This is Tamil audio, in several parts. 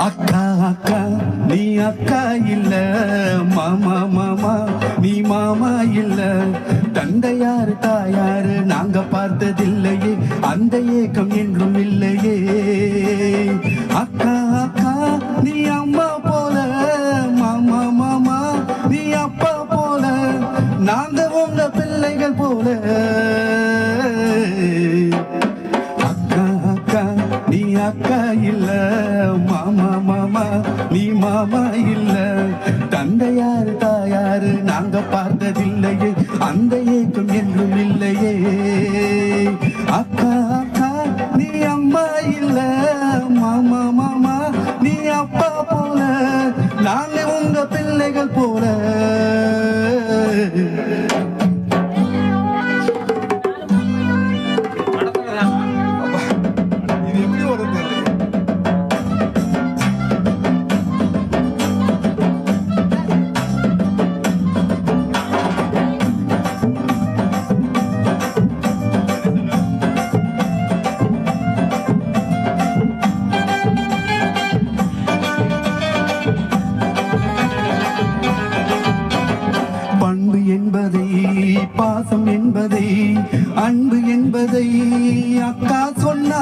அக்கா அக்கா நீ அக்கா இல்ல, மாமா மாமா நீ மாமா இல்ல, தந்தையாரு தாயாரு நாங்க பார்த்ததில்லையே, அந்த ஏக்கம் என்றும் இல்லையே. அக்கா அக்கா நீ அம்மா போல, மாமா மாமா நீ அப்பா போல, நாங்க உங்க பிள்ளைகள் போல. நீ அக்கா இல்ல, மாமா மாமா நீ மாமா இல்ல, தந்தையாரு தாயாரு நாங்க பார்த்ததில்லையே, அந்த ஏக்கம் என்றும் இல்லையே. அக்கா அக்கா நீ அம்மா இல்ல, மாமா மாமா நீ அப்பா போல, நாங்க உங்க பிள்ளைகள் போல. பண்பு என்பதை, பாசம் என்பதை, அன்பு என்பதை அக்கா சொன்னா,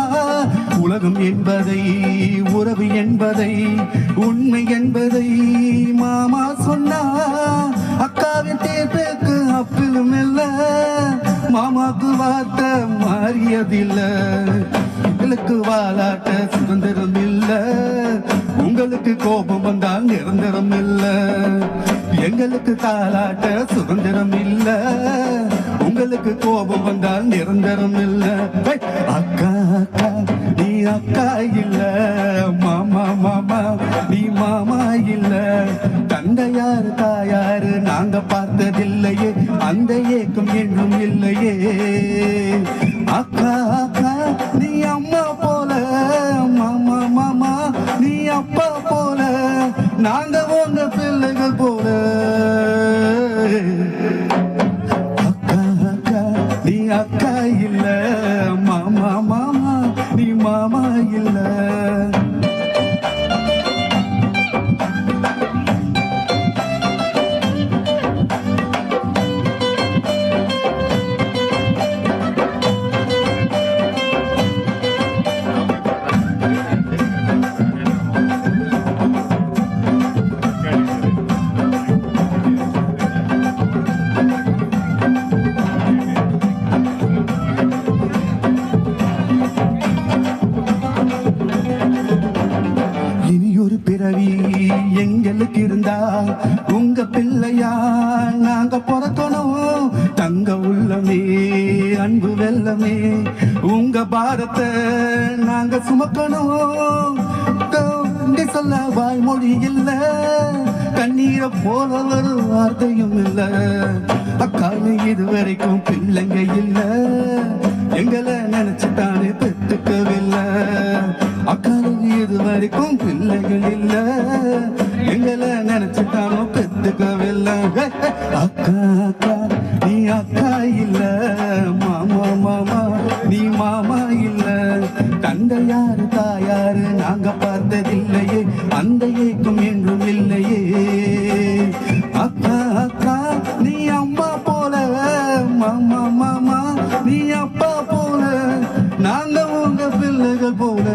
உலகம் என்பதை, உறவு என்பதை, உண்மை என்பதை மாமா சொன்னா, அக்காவின் தேர்வுக்கு அப்பிலும் இல்ல, மாமாக்கு வார்த்தை மாறியதில்ல, எங்களுக்கு வாலாட்ட சுதந்திரம் இல்ல, உங்களுக்கு கோபம் வந்தால் நிரந்தரம் இல்ல, எங்களுக்கு தாலாட்ட சுதந்திரம் இல்ல, உங்களுக்கு கோபம் வந்தால் நிரந்தரம் இல்ல. அக்கா அக்கா நீ அக்கா இல்ல, மாமா மாமா நீ மாமா இல்ல, தந்தையாரு தாயாரு நாங்க பார்த்ததில்லையே, அந்த ஏக்கம் என்றும் இல்லையே. அக்கா அக்கா நீ அம்மா போல, மாமா மாமா நீ அப்பா போல, நாங்க உங்க பிள்ளைகள் போல. அக்கா அக்கா நீ அக்கா இல்ல, மாமா மாமா நீ மாமா இல்ல. பிறவி எங்களுக்கு இருந்தா உங்க பிள்ளையா நாங்க பிறக்கணும், தங்க உள்ளமே அன்பு வெள்ளமே உங்க பாரத்தை நாங்க சுமக்கணும். சொல்ல வாய்மொழி இல்ல, கண்ணீரை போல ஒரு வார்த்தையும் இல்ல, அக்காலு இதுவரைக்கும் பிள்ளைங்க இல்ல, எங்களை நினைச்சுட்டானே பெற்றுக்கவில்லை, அக்காலுக்கு இது வரைக்கும் பிள்ளைகள் இல்ல, எங்களை நினைச்சுட்டானோ பெத்துக்கவில்லை. அக்கா அக்கா நீ அக்கா இல்ல, மாமா மாமா நீ மாமா இல்ல, தந்தையாரு தாயாரு நாங்க பார்த்ததில்லையே, அந்த ஏக்கம் என்றும் இல்லையே. அக்கா அக்கா நீ அம்மா போல, மாமா மாமா நீ அப்பா போல, நாங்க உங்க பிள்ளைகள் போல.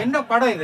என்ன படம் இது?